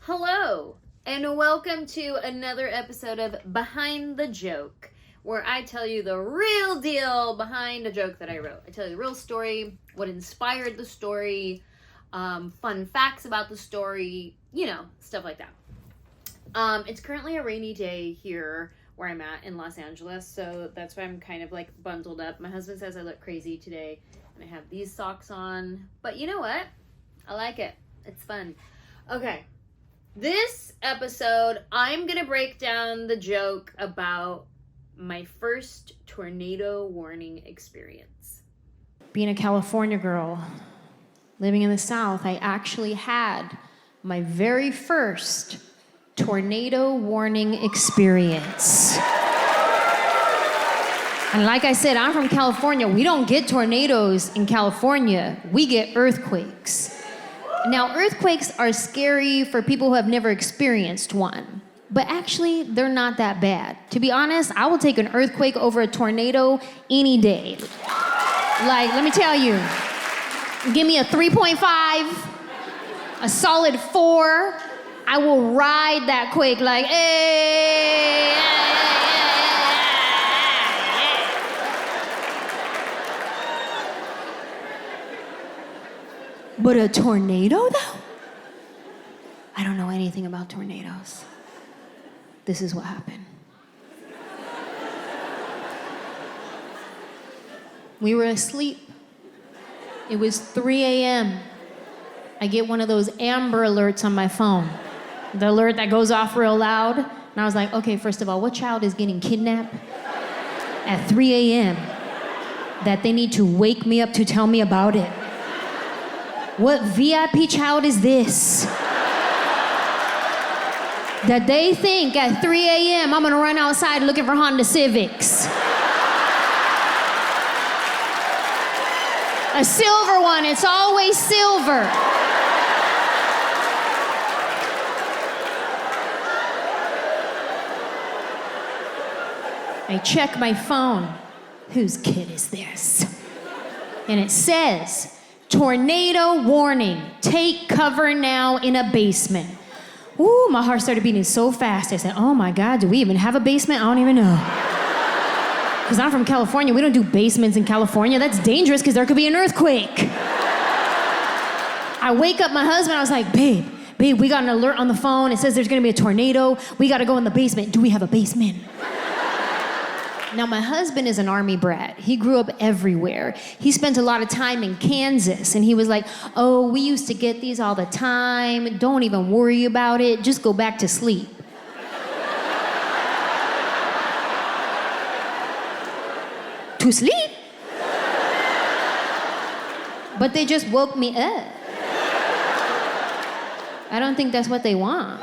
Hello, and welcome to another episode of Behind the Joke, where I tell you the real deal behind a joke that I wrote. I tell you the real story, what inspired the story, fun facts about the story, stuff like that. It's currently a rainy day here where I'm at in Los Angeles, so that's why I'm kind of like bundled up. My husband says I look crazy today, and I have these socks on, but you know what? I like it. It's fun. Okay. This episode, I'm going to break down the joke about my first tornado warning experience. Being a California girl, living in the South, I actually had my very first tornado warning experience. And like I said, I'm from California. We don't get tornadoes in California. We get earthquakes. Now, earthquakes are scary for people who have never experienced one. But actually, they're not that bad. To be honest, I will take an earthquake over a tornado any day. Like, let me tell you, give me a 3.5, a solid 4, I will ride that quake like, hey. But a tornado, though? I don't know anything about tornadoes. This is what happened. We were asleep. It was 3 a.m. I get one of those Amber Alerts on my phone. The alert that goes off real loud. And I was like, okay, first of all, what child is getting kidnapped at 3 a.m. that they need to wake me up to tell me about it? What VIP child is this? That they think at 3 a.m. I'm gonna run outside looking for Honda Civics. A silver one, it's always silver. I check my phone. Whose kid is this? And it says, tornado warning, take cover now in a basement. Ooh, my heart started beating so fast. I said, oh my God, do we even have a basement? I don't even know. Because I'm from California, we don't do basements in California. That's dangerous because there could be an earthquake. I wake up my husband, I was like, babe, we got an alert on the phone. It says there's gonna be a tornado. We gotta go in the basement. Do we have a basement? Now, my husband is an Army brat. He grew up everywhere. He spent a lot of time in Kansas, and he was like, oh, we used to get these all the time. Don't even worry about it. Just go back to sleep. To sleep? But they just woke me up. I don't think that's what they want.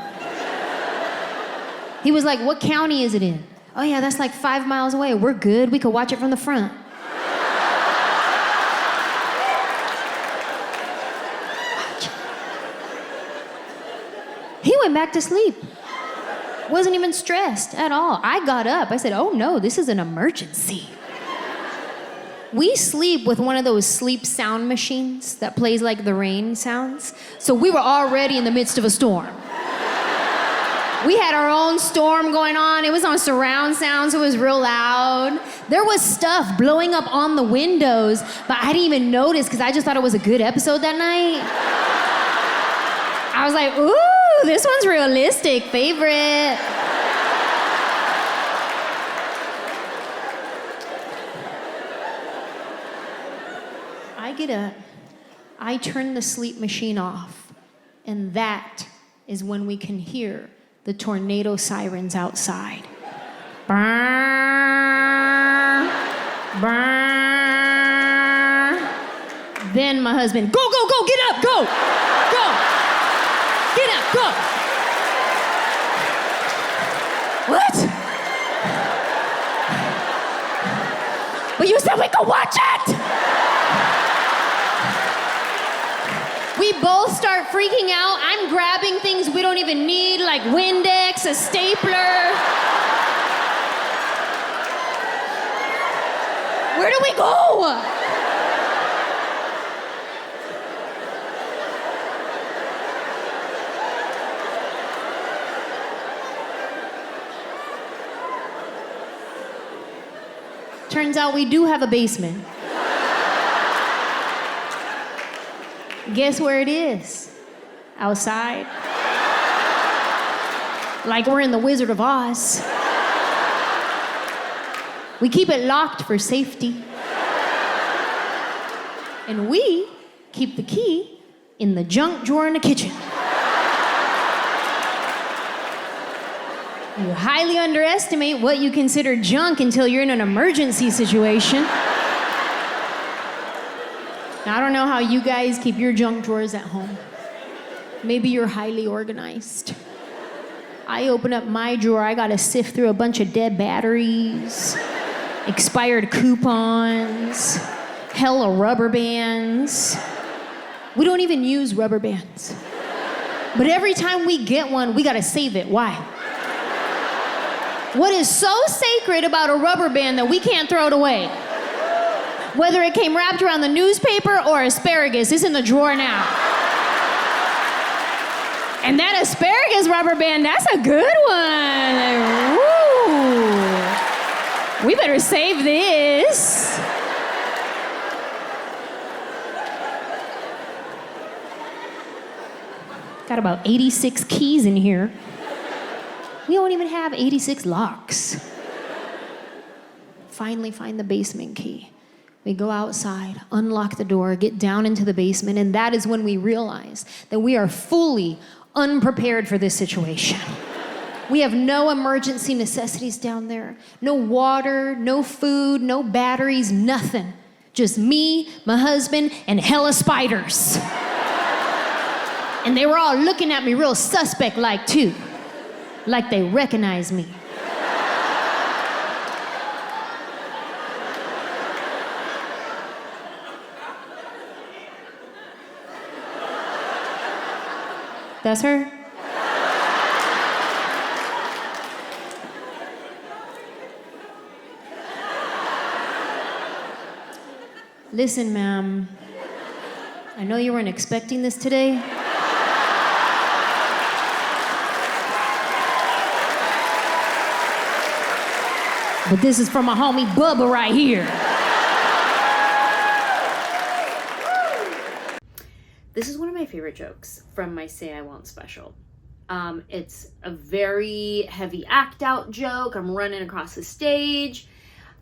He was like, what county is it in? Oh yeah, that's like 5 miles away. We're good. We could watch it from the front. He went back to sleep. Wasn't even stressed at all. I got up. I said, oh no, this is an emergency. We sleep with one of those sleep sound machines that plays like the rain sounds. So we were already in the midst of a storm. We had our own storm going on. It was on surround sound, so it was real loud. There was stuff blowing up on the windows, but I didn't even notice because I just thought it was a good episode that night. I was like, ooh, this one's realistic, favorite. I get up, I turn the sleep machine off, and that is when we can hear the tornado sirens outside. Brr, brr. Then my husband, go, get up, go. Get up, go. What? But you said we could watch it. We both start freaking out. I'm grabbing things we don't even need, like Windex, a stapler. Where do we go? Turns out we do have a basement. Guess where it is? Outside. Like we're in the Wizard of Oz. We keep it locked for safety. And we keep the key in the junk drawer in the kitchen. You highly underestimate what you consider junk until you're in an emergency situation. Now, I don't know how you guys keep your junk drawers at home. Maybe you're highly organized. I open up my drawer, I gotta sift through a bunch of dead batteries, expired coupons, hella rubber bands. We don't even use rubber bands. But every time we get one, we gotta save it. Why? What is so sacred about a rubber band that we can't throw it away? Whether it came wrapped around the newspaper or asparagus, it's in the drawer now. And that asparagus rubber band, that's a good one. Woo. We better save this. Got about 86 keys in here. We don't even have 86 locks. Finally find the basement key. We go outside, unlock the door, get down into the basement, and that is when we realize that we are fully unprepared for this situation. We have no emergency necessities down there. No water, no food, no batteries, nothing. Just me, my husband, and hella spiders. And they were all looking at me real suspect-like, too. Like they recognize me. That's her? Listen, ma'am. I know you weren't expecting this today. But this is from my homie Bubba right here. This is one of my favorite jokes from my Say I Won't special. It's a very heavy act out joke. I'm running across the stage.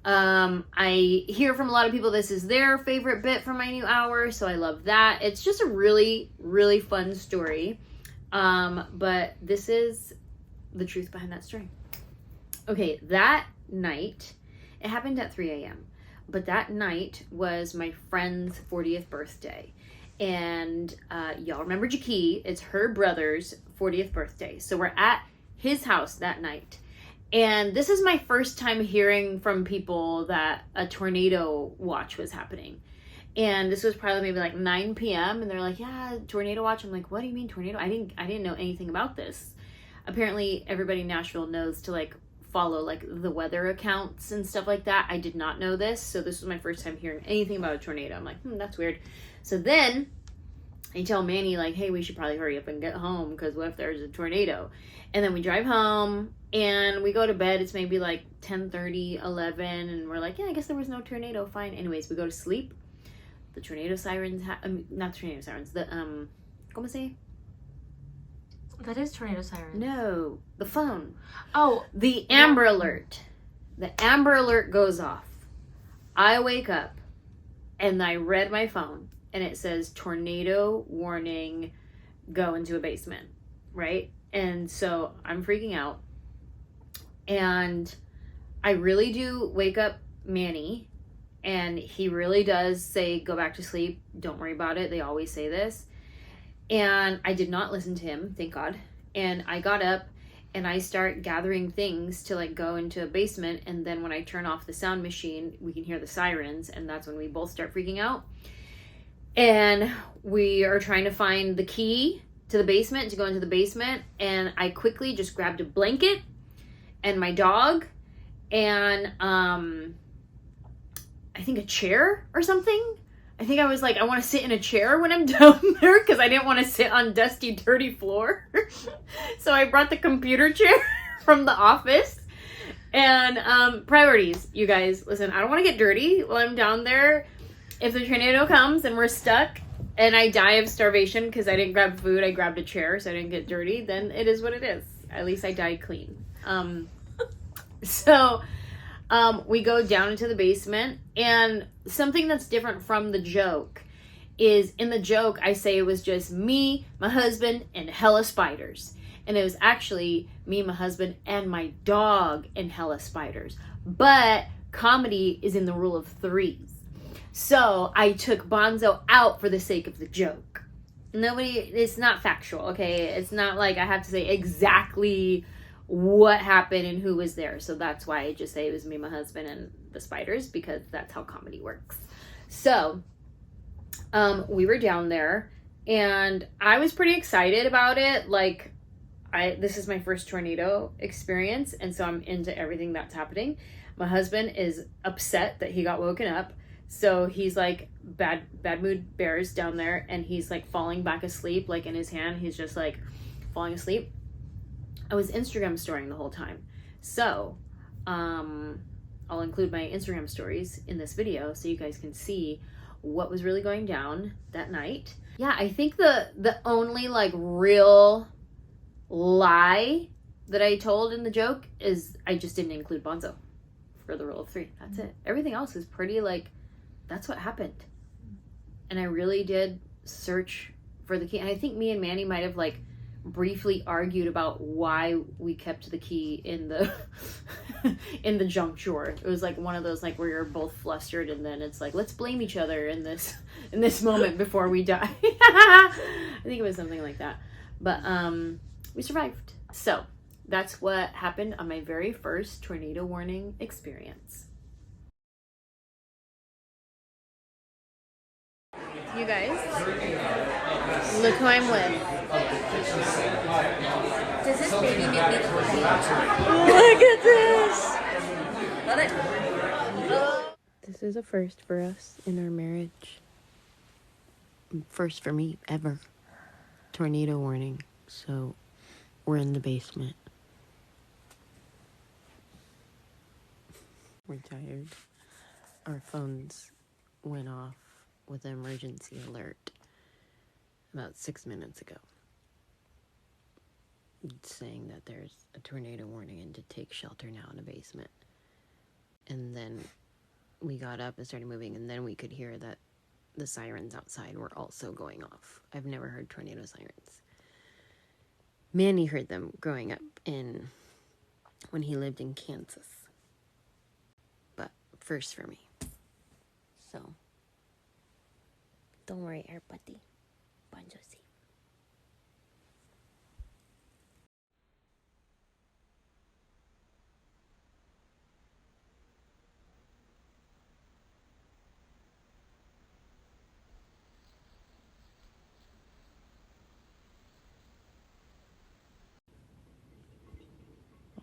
I hear from a lot of people this is their favorite bit from my new hour, so I love that. It's just a really, really fun story. But this is the truth behind that story. Okay, that night, it happened at 3 a.m. But that night was my friend's 40th birthday. And y'all remember Jackie, it's her brother's 40th birthday. So we're at his house that night. And this is my first time hearing from people that a tornado watch was happening. And this was probably maybe like 9 p.m. And they're like, yeah, tornado watch. I'm like, what do you mean tornado? I didn't know anything about this. Apparently everybody in Nashville knows to like follow like the weather accounts and stuff like that. I did not know this. So this was my first time hearing anything about a tornado. I'm like, that's weird. So then I tell Manny, like, hey, we should probably hurry up and get home because what if there's a tornado? And then we drive home and we go to bed. It's maybe like 10:30, 11, and we're like, yeah, I guess there was no tornado. Fine. Anyways, we go to sleep. The tornado sirens, not tornado sirens, the, ¿cómo se? That is tornado sirens. No, the phone. Oh. The Amber Alert. The Amber Alert goes off. I wake up and I read my phone. And it says, tornado warning, go into a basement, right? And so I'm freaking out. And I really do wake up Manny. And he really does say, go back to sleep. Don't worry about it. They always say this. And I did not listen to him, thank God. And I got up and I start gathering things to like go into a basement. And then when I turn off the sound machine, we can hear the sirens. And that's when we both start freaking out. And we are trying to find the key to the basement, to go into the basement. And I quickly just grabbed a blanket and my dog and I think a chair or something. I think I was like, I want to sit in a chair when I'm down there because I didn't want to sit on dusty, dirty floor. So I brought the computer chair from the office And priorities, you guys. Listen, I don't want to get dirty while I'm down there. If the tornado comes and we're stuck and I die of starvation because I didn't grab food, I grabbed a chair so I didn't get dirty, then it is what it is. At least I died clean. So we go down into the basement, and something that's different from the joke is in the joke I say it was just me, my husband, and hella spiders. And it was actually me, my husband, and my dog and hella spiders. But comedy is in the rule of threes. So I took Bonzo out for the sake of the joke. It's not factual, okay? It's not like I have to say exactly what happened and who was there. So that's why I just say it was me, my husband, and the spiders, because that's how comedy works. So we were down there, and I was pretty excited about it. Like, this is my first tornado experience, and so I'm into everything that's happening. My husband is upset that he got woken up, so he's like bad mood bears down there, and he's like falling back asleep, like in his hand he's just like falling asleep. I was Instagram storying the whole time, so I'll include my Instagram stories in this video so you guys can see what was really going down that night. Yeah, I think the only like real lie that I told in the joke is I just didn't include Bonzo for the rule of three. That's it. Everything else is pretty like, that's what happened. And I really did search for the key. And I think me and Manny might have like briefly argued about why we kept the key in the in the junk drawer. It was like one of those like where you're both flustered, and then it's like, let's blame each other in this moment before we die. I think it was something like that. But we survived. So that's what happened on my very first tornado warning experience. You guys, look who I'm with. Does this baby make me cry? Look at this. Love it. This is a first for us in our marriage. First for me ever. Tornado warning. So we're in the basement. We're tired. Our phones went off with an emergency alert about 6 minutes ago. It's saying that there's a tornado warning and to take shelter now in a basement. And then we got up and started moving, and then we could hear that the sirens outside were also going off. I've never heard tornado sirens. Manny heard them growing up when he lived in Kansas. But first for me. So, don't worry, air buddy. Bonjour.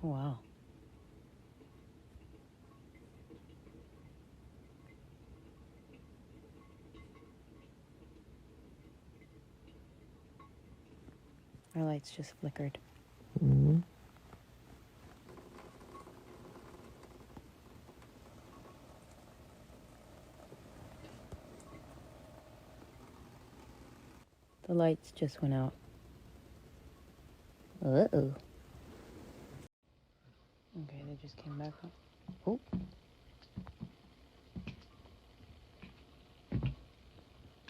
Oh, wow. Our lights just flickered. Mm-hmm. The lights just went out. Uh-oh. Okay, they just came back up. Oh.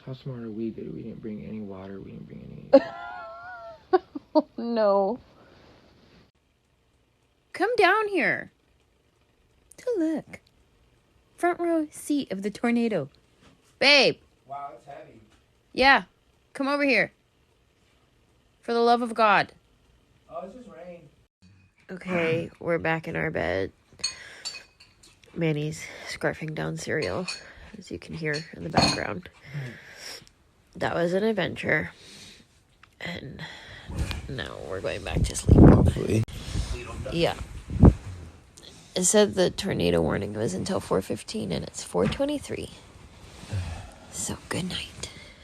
How smart are we that we didn't bring any water, we didn't bring any... Oh, no. Come down here. To look. Front row seat of the tornado. Babe. Wow, it's heavy. Yeah. Come over here. For the love of God. Oh, it's just rain. Okay, we're back in our bed. Manny's scarfing down cereal, as you can hear in the background. That was an adventure. And now we're going back to sleep. Hopefully. Yeah. It said the tornado warning was until 4:15, and it's 4:23. So, good night.